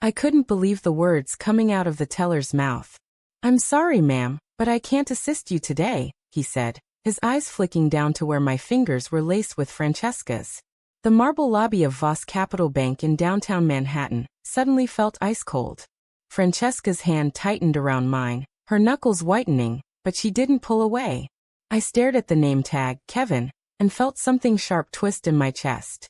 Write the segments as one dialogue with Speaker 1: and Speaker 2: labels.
Speaker 1: I couldn't believe the words coming out of the teller's mouth. "I'm sorry, ma'am, but I can't assist you today," he said, his eyes flicking down to where my fingers were laced with Francesca's. The marble lobby of Voss Capital Bank in downtown Manhattan suddenly felt ice-cold. Francesca's hand tightened around mine, her knuckles whitening, but she didn't pull away. I stared at the name tag, Kevin, and felt something sharp twist in my chest.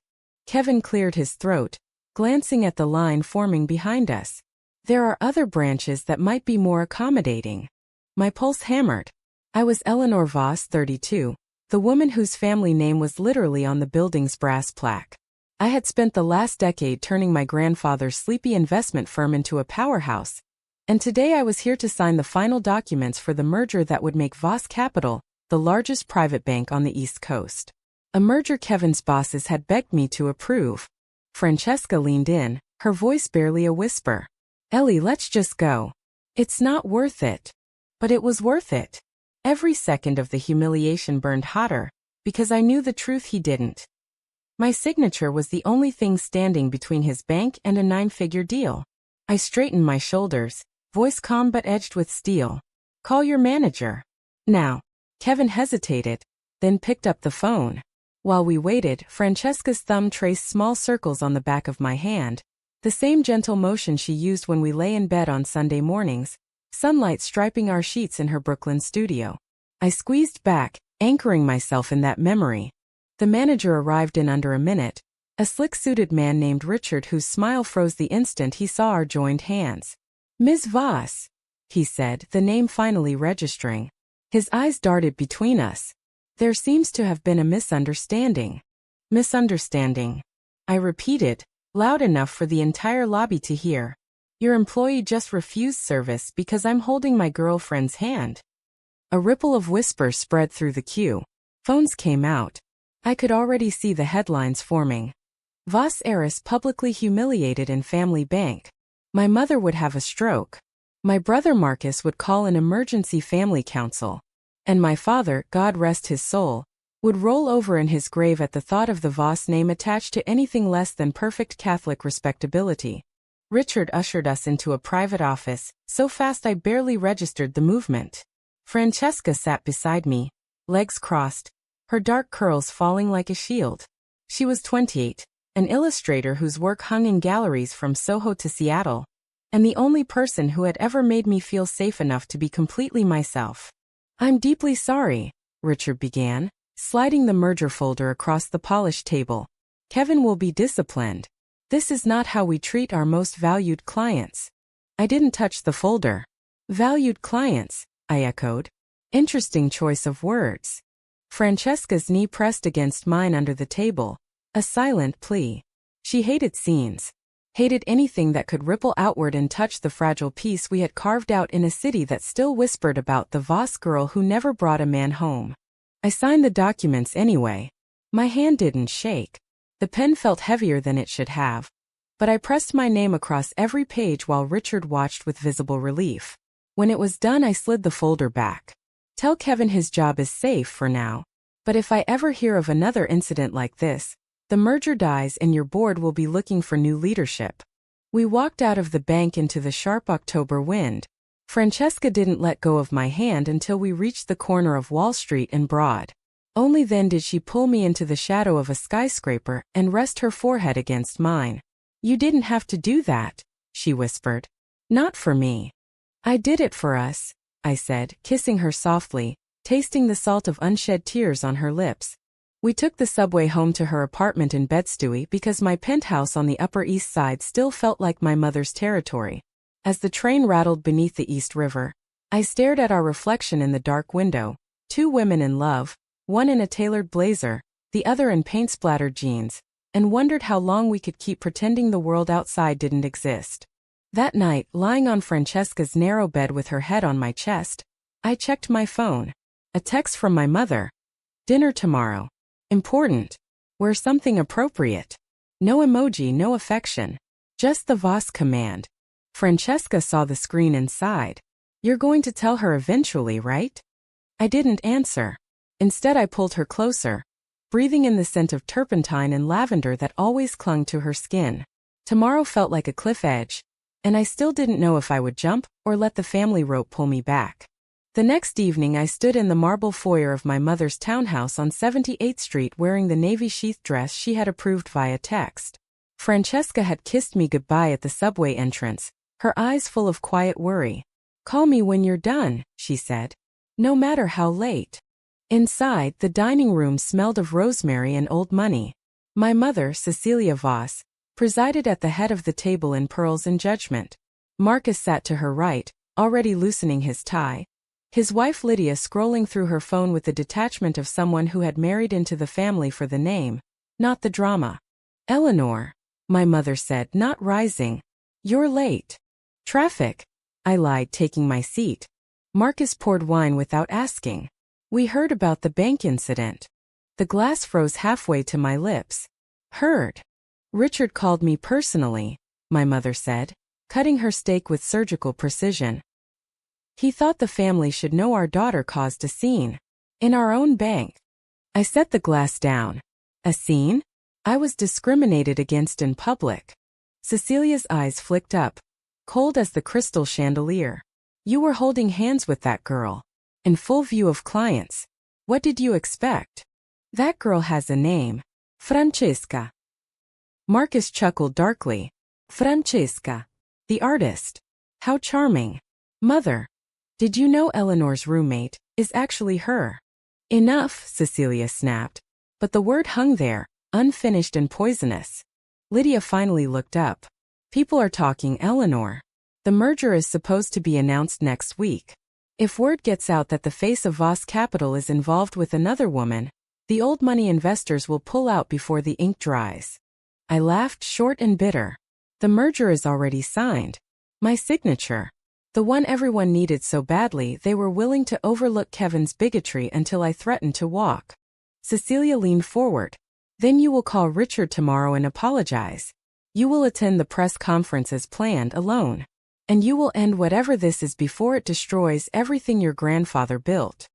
Speaker 1: Kevin cleared his throat, glancing at the line forming behind us. "There are other branches that might be more accommodating." My pulse hammered. I was Eleanor Voss, 32, the woman whose family name was literally on the building's brass plaque. I had spent the last decade turning my grandfather's sleepy investment firm into a powerhouse, and today I was here to sign the final documents for the merger that would make Voss Capital the largest private bank on the East Coast. A merger Kevin's bosses had begged me to approve. Francesca leaned in, her voice barely a whisper. "Ellie, let's just go. It's not worth it." But it was worth it. Every second of the humiliation burned hotter, because I knew the truth he didn't. My signature was the only thing standing between his bank and a 9-figure deal. I straightened my shoulders, voice calm but edged with steel. "Call your manager." "Now." Kevin hesitated, then picked up the phone. While we waited, Francesca's thumb traced small circles on the back of my hand, the same gentle motion she used when we lay in bed on Sunday mornings, sunlight striping our sheets in her Brooklyn studio. I squeezed back, anchoring myself in that memory. The manager arrived in under a minute, a slick-suited man named Richard whose smile froze the instant he saw our joined hands. "Ms. Voss," he said, the name finally registering. His eyes darted between us. "There seems to have been a misunderstanding." "Misunderstanding," I repeated, loud enough for the entire lobby to hear. "Your employee just refused service because I'm holding my girlfriend's hand." A ripple of whispers spread through the queue. Phones came out. I could already see the headlines forming. Voss heiress publicly humiliated in family bank. My mother would have a stroke. My brother Marcus would call an emergency family council. And my father, God rest his soul, would roll over in his grave at the thought of the Voss name attached to anything less than perfect Catholic respectability. Richard ushered us into a private office, so fast I barely registered the movement. Francesca sat beside me, legs crossed, her dark curls falling like a shield. She was 28, an illustrator whose work hung in galleries from Soho to Seattle, and the only person who had ever made me feel safe enough to be completely myself. "I'm deeply sorry," Richard began, sliding the merger folder across the polished table. "Kevin will be disciplined. This is not how we treat our most valued clients." I didn't touch the folder. "Valued clients," I echoed. Interesting choice of words. Francesca's knee pressed against mine under the table, a silent plea. She hated scenes. Hated anything that could ripple outward and touch the fragile peace we had carved out in a city that still whispered about the Voss girl who never brought a man home. I signed the documents anyway. My hand didn't shake. The pen felt heavier than it should have. But I pressed my name across every page while Richard watched with visible relief. When it was done, I slid the folder back. "Tell Kevin his job is safe for now. But if I ever hear of another incident like this, the merger dies and your board will be looking for new leadership." We walked out of the bank into the sharp October wind. Francesca didn't let go of my hand until we reached the corner of Wall Street and Broad. Only then did she pull me into the shadow of a skyscraper and rest her forehead against mine. "You didn't have to do that," she whispered. "Not for me." "I did it for us," I said, kissing her softly, tasting the salt of unshed tears on her lips. We took the subway home to her apartment in Bed-Stuy because my penthouse on the Upper East Side still felt like my mother's territory. As the train rattled beneath the East River, I stared at our reflection in the dark window, two women in love, one in a tailored blazer, the other in paint-splattered jeans, and wondered how long we could keep pretending the world outside didn't exist. That night, lying on Francesca's narrow bed with her head on my chest, I checked my phone. A text from my mother. "Dinner tomorrow. Important. Wear something appropriate." No emoji, no affection. Just the Voss command. Francesca saw the screen and sighed. "You're going to tell her eventually, right?" I didn't answer. Instead, I pulled her closer, breathing in the scent of turpentine and lavender that always clung to her skin. Tomorrow felt like a cliff edge, and I still didn't know if I would jump or let the family rope pull me back. The next evening I stood in the marble foyer of my mother's townhouse on 78th Street wearing the navy sheath dress she had approved via text. Francesca had kissed me goodbye at the subway entrance, her eyes full of quiet worry. "Call me when you're done," she said. "No matter how late." Inside, the dining room smelled of rosemary and old money. My mother, Cecilia Voss, presided at the head of the table in pearls and judgment. Marcus sat to her right, already loosening his tie. His wife Lydia scrolling through her phone with the detachment of someone who had married into the family for the name, not the drama. "Eleanor," my mother said, not rising. "You're late." "Traffic," I lied, taking my seat. Marcus poured wine without asking. "We heard about the bank incident." The glass froze halfway to my lips. "Heard? Richard called me personally," my mother said, cutting her steak with surgical precision. "He thought the family should know our daughter caused a scene. In our own bank." I set the glass down. "A scene? I was discriminated against in public." Cecilia's eyes flicked up, cold as the crystal chandelier. "You were holding hands with that girl. In full view of clients. What did you expect? That girl has a name. Francesca." Marcus chuckled darkly. "Francesca. The artist. How charming. Mother, did you know Eleanor's roommate is actually her?" "Enough," Cecilia snapped. But the word hung there, unfinished and poisonous. Lydia finally looked up. "People are talking, Eleanor. The merger is supposed to be announced next week. If word gets out that the face of Voss Capital is involved with another woman, the old money investors will pull out before the ink dries." I laughed, short and bitter. "The merger is already signed. My signature. The one everyone needed so badly they were willing to overlook Kevin's bigotry until I threatened to walk." Cecilia leaned forward. "Then you will call Richard tomorrow and apologize. You will attend the press conference as planned alone. And you will end whatever this is before it destroys everything your grandfather built."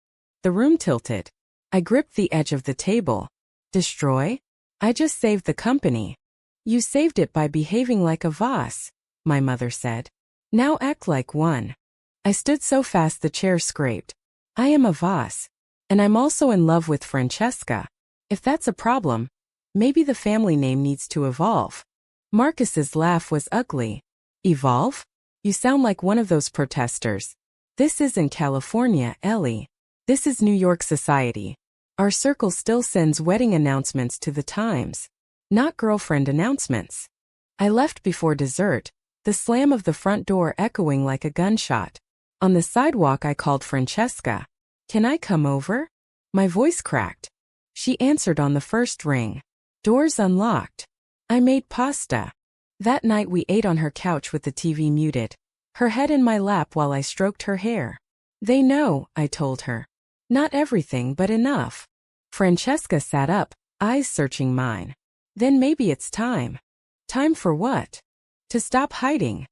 Speaker 1: The room tilted. I gripped the edge of the table. "Destroy? I just saved the company." "You saved it by behaving like a Voss," my mother said. "Now act like one." I stood so fast the chair scraped. "I am a Voss. And I'm also in love with Francesca. If that's a problem, maybe the family name needs to evolve." Marcus's laugh was ugly. "Evolve? You sound like one of those protesters. This isn't California, Ellie. This is New York society. Our circle still sends wedding announcements to the Times, not girlfriend announcements." I left before dessert, the slam of the front door echoing like a gunshot. On the sidewalk I called Francesca. "Can I come over?" My voice cracked. She answered on the first ring. Doors unlocked. I made pasta. That night we ate on her couch with the TV muted, her head in my lap while I stroked her hair. "They know," I told her. "Not everything, but enough." Francesca sat up, eyes searching mine. "Then maybe it's time." "Time for what?" "To stop hiding."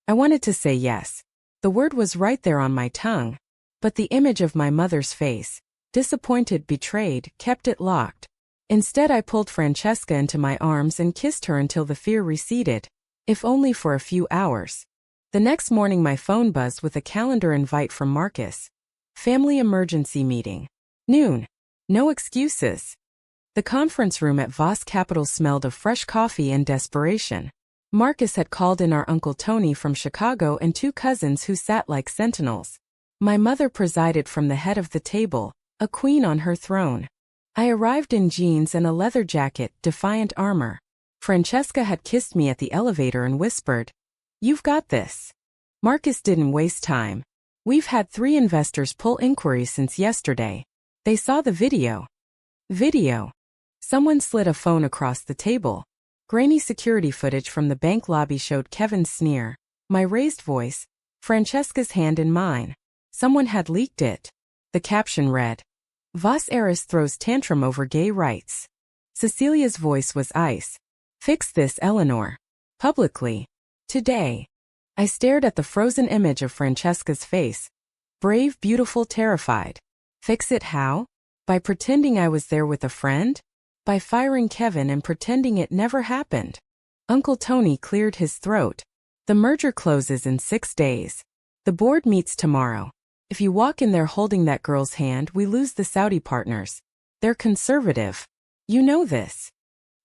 Speaker 1: I wanted to say yes. The word was right there on my tongue. But the image of my mother's face, disappointed, betrayed, kept it locked. Instead I pulled Francesca into my arms and kissed her until the fear receded, if only for a few hours. The next morning my phone buzzed with a calendar invite from Marcus. Family emergency meeting. Noon. No excuses. The conference room at Voss Capital smelled of fresh coffee and desperation. Marcus had called in our Uncle Tony from Chicago and two cousins who sat like sentinels. My mother presided from the head of the table, a queen on her throne. I arrived in jeans and a leather jacket, defiant armor. Francesca had kissed me at the elevator and whispered, "You've got this." Marcus didn't waste time. "We've had 3 investors pull inquiries since yesterday. They saw the video." Video. Someone slid a phone across the table. Grainy security footage from the bank lobby showed Kevin's sneer, my raised voice, Francesca's hand in mine. Someone had leaked it. The caption read, "Voss heiress throws tantrum over gay rights." Cecilia's voice was ice. "Fix this, Eleanor. Publicly. Today." I stared at the frozen image of Francesca's face. Brave, beautiful, terrified. Fix it how? By pretending I was there with a friend? By firing Kevin and pretending it never happened? Uncle Tony cleared his throat. The merger closes in 6 days. The board meets tomorrow. If you walk in there holding that girl's hand, we lose the Saudi partners. They're conservative. You know this.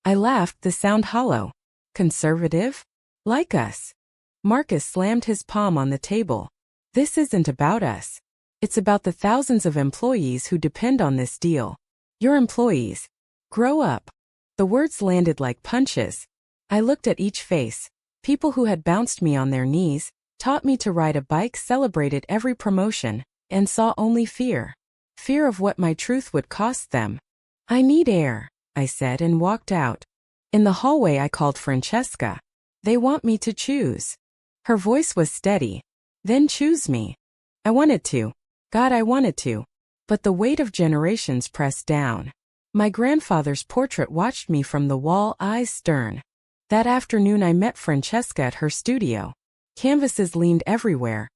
Speaker 1: I laughed, the sound hollow. Conservative? Like us. Marcus slammed his palm on the table. This isn't about us. It's about the thousands of employees who depend on this deal. Your employees. Grow up. The words landed like punches. I looked at each face. People who had bounced me on their knees, taught me to ride a bike, celebrated every promotion, and saw only fear. Fear of what my truth would cost them. I need air, I said and walked out. In the hallway I called Francesca. They want me to choose. Her voice was steady. Then choose me. I wanted to. God, I wanted to. But the weight of generations pressed down. My grandfather's portrait watched me from the wall, eyes stern. That afternoon I met Francesca at her studio. Canvases leaned everywhere.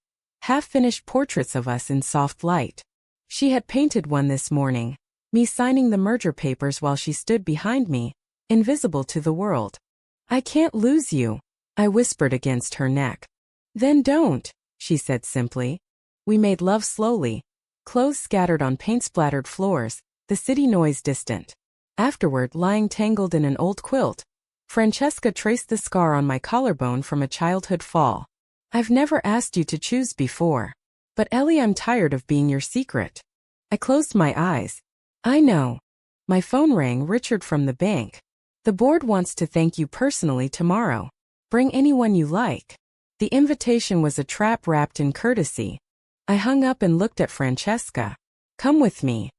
Speaker 1: Half-finished portraits of us in soft light. She had painted one this morning, me signing the merger papers while she stood behind me, invisible to the world. I can't lose you, I whispered against her neck. Then don't, she said simply. We made love slowly. Clothes scattered on paint-splattered floors, the city noise distant. Afterward, lying tangled in an old quilt, Francesca traced the scar on my collarbone from a childhood fall. I've never asked you to choose before. But Ellie, I'm tired of being your secret. I closed my eyes. I know. My phone rang, Richard from the bank. The board wants to thank you personally tomorrow. Bring anyone you like. The invitation was a trap wrapped in courtesy. I hung up and looked at Francesca. Come with me.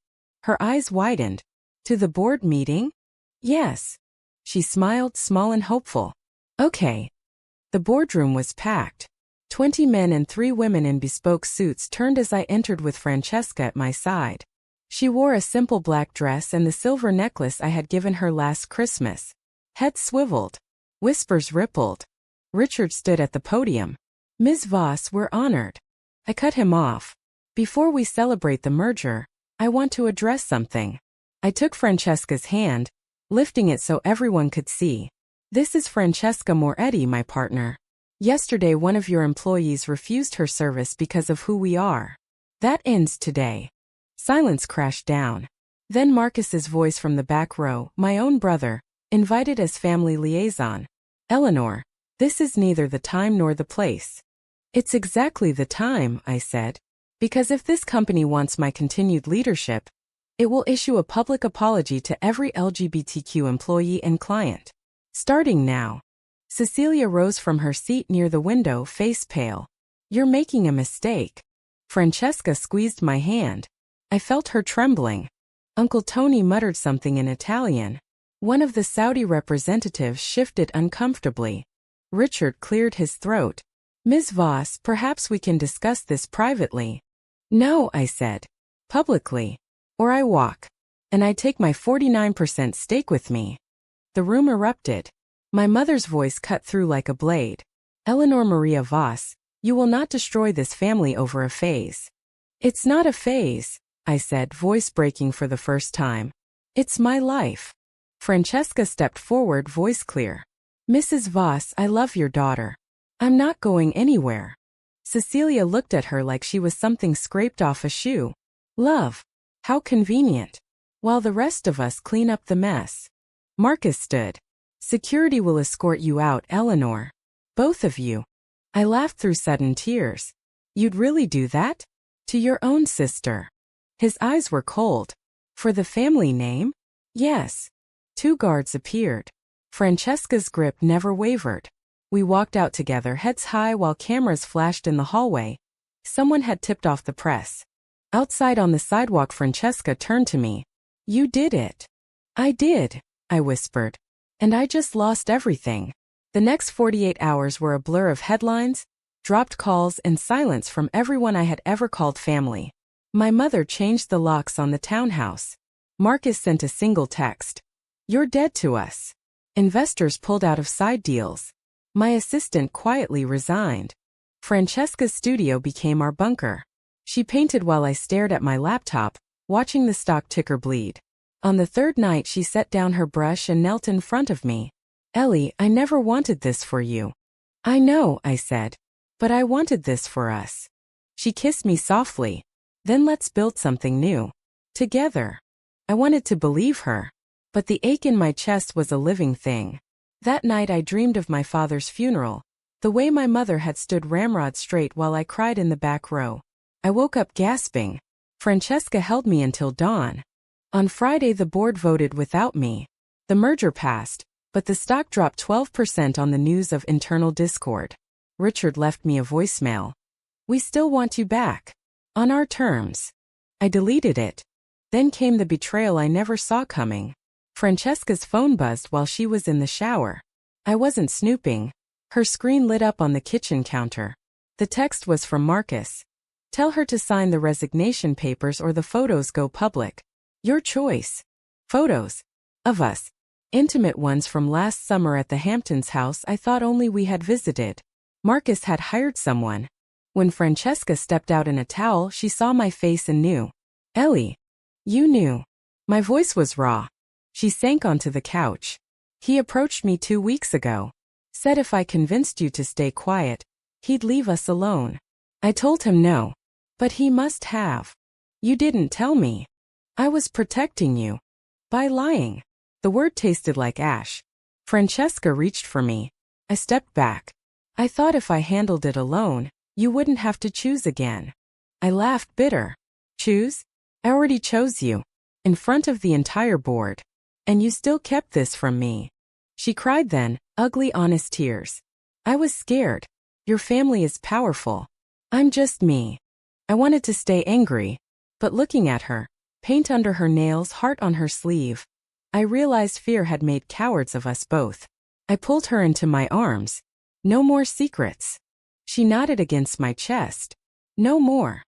Speaker 1: Her eyes widened. To the board meeting? Yes. She smiled, small and hopeful. Okay. The boardroom was packed. 20 men and 3 women in bespoke suits turned as I entered with Francesca at my side. She wore a simple black dress and the silver necklace I had given her last Christmas. Heads swiveled. Whispers rippled. Richard stood at the podium. Ms. Voss, we're honored. I cut him off. Before we celebrate the merger, I want to address something. I took Francesca's hand, lifting it so everyone could see. This is Francesca Moretti, my partner. Yesterday one of your employees refused her service because of who we are. That ends today. Silence crashed down. Then Marcus's voice from the back row, my own brother, invited as family liaison. Eleanor, this is neither the time nor the place. It's exactly the time, I said. Because if this company wants my continued leadership, it will issue a public apology to every LGBTQ employee and client. Starting now. Cecilia rose from her seat near the window, face pale. You're making a mistake. Francesca squeezed my hand. I felt her trembling. Uncle Tony muttered something in Italian. One of the Saudi representatives shifted uncomfortably. Richard cleared his throat. Ms. Voss, perhaps we can discuss this privately. No, I said. Publicly. Or I walk. And I take my 49% stake with me. The room erupted. My mother's voice cut through like a blade. Eleanor Maria Voss, you will not destroy this family over a phase. It's not a phase, I said, voice breaking for the first time. It's my life. Francesca stepped forward, voice clear. Mrs. Voss, I love your daughter. I'm not going anywhere. Cecilia looked at her like she was something scraped off a shoe. Love. How convenient. While the rest of us clean up the mess. Marcus stood. Security will escort you out, Eleanor. Both of you. I laughed through sudden tears. You'd really do that? To your own sister. His eyes were cold. For the family name? Yes. 2 guards appeared. Francesca's grip never wavered. We walked out together, heads high, while cameras flashed in the hallway. Someone had tipped off the press. Outside on the sidewalk, Francesca turned to me. You did it. I did, I whispered. And I just lost everything. The next 48 hours were a blur of headlines, dropped calls, and silence from everyone I had ever called family. My mother changed the locks on the townhouse. Marcus sent a single text. You're dead to us. Investors pulled out of side deals. My assistant quietly resigned. Francesca's studio became our bunker. She painted while I stared at my laptop, watching the stock ticker bleed. On the 3rd night she set down her brush and knelt in front of me. Ellie, I never wanted this for you. I know, I said. But I wanted this for us. She kissed me softly. Then let's build something new. Together. I wanted to believe her. But the ache in my chest was a living thing. That night I dreamed of my father's funeral. The way my mother had stood ramrod straight while I cried in the back row. I woke up gasping. Francesca held me until dawn. On Friday the board voted without me. The merger passed, but the stock dropped 12% on the news of internal discord. Richard left me a voicemail. We still want you back. On our terms. I deleted it. Then came the betrayal I never saw coming. Francesca's phone buzzed while she was in the shower. I wasn't snooping. Her screen lit up on the kitchen counter. The text was from Marcus. Tell her to sign the resignation papers or the photos go public. Your choice. Photos. Of us. Intimate ones from last summer at the Hamptons house I thought only we had visited. Marcus had hired someone. When Francesca stepped out in a towel, she saw my face and knew. Ellie. You knew. My voice was raw. She sank onto the couch. He approached me 2 weeks ago. Said if I convinced you to stay quiet, he'd leave us alone. I told him no. But he must have. You didn't tell me. I was protecting you. By lying. The word tasted like ash. Francesca reached for me. I stepped back. I thought if I handled it alone, you wouldn't have to choose again. I laughed bitter. Choose? I already chose you. In front of the entire board. And you still kept this from me. She cried then, ugly honest tears. I was scared. Your family is powerful. I'm just me. I wanted to stay angry. But looking at her, paint under her nails, heart on her sleeve, I realized fear had made cowards of us both. I pulled her into my arms. No more secrets. She nodded against my chest. No more.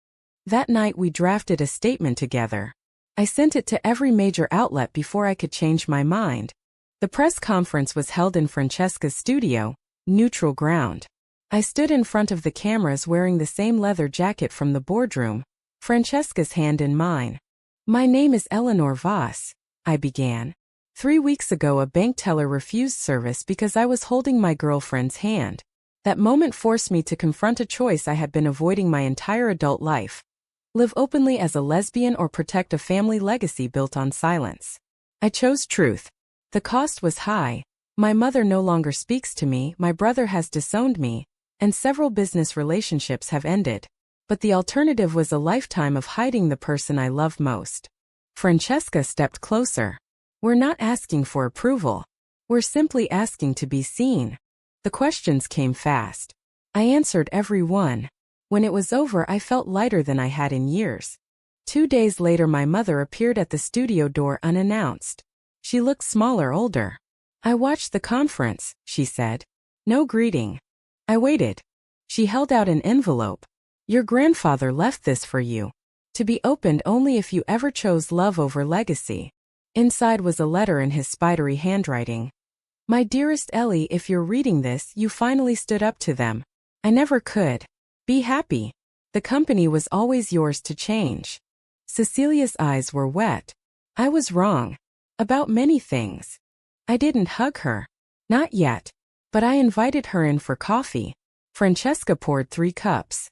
Speaker 1: That night we drafted a statement together. I sent it to every major outlet before I could change my mind. The press conference was held in Francesca's studio, neutral ground. I stood in front of the cameras wearing the same leather jacket from the boardroom, Francesca's hand in mine. My name is Eleanor Voss, I began. 3 weeks ago a bank teller refused service because I was holding my girlfriend's hand. That moment forced me to confront a choice I had been avoiding my entire adult life. Live openly as a lesbian or protect a family legacy built on silence. I chose truth. The cost was high. My mother no longer speaks to me, my brother has disowned me, and several business relationships have ended. But the alternative was a lifetime of hiding the person I loved most. Francesca stepped closer. We're not asking for approval. We're simply asking to be seen. The questions came fast. I answered every one. When it was over, I felt lighter than I had in years. 2 days later, my mother appeared at the studio door unannounced. She looked smaller, older. I watched the conference, she said. No greeting. I waited. She held out an envelope. Your grandfather left this for you. To be opened only if you ever chose love over legacy. Inside was a letter in his spidery handwriting. My dearest Ellie, if you're reading this, you finally stood up to them. I never could. Be happy. The company was always yours to change. Cecilia's eyes were wet. I was wrong. About many things. I didn't hug her. Not yet. But I invited her in for coffee. Francesca poured 3 cups.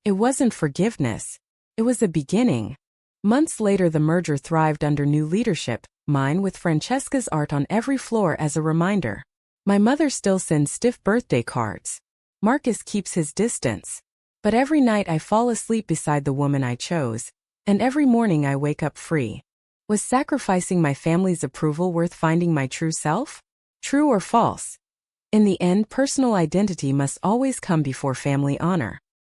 Speaker 1: It wasn't forgiveness. It was a beginning. Months later the merger thrived under new leadership, mine with Francesca's art on every floor as a reminder. My mother still sends stiff birthday cards. Marcus keeps his distance. But every night I fall asleep beside the woman I chose, and every morning I wake up free. Was sacrificing my family's approval worth finding my true self? True or false? In the end, personal identity must always come before family honor.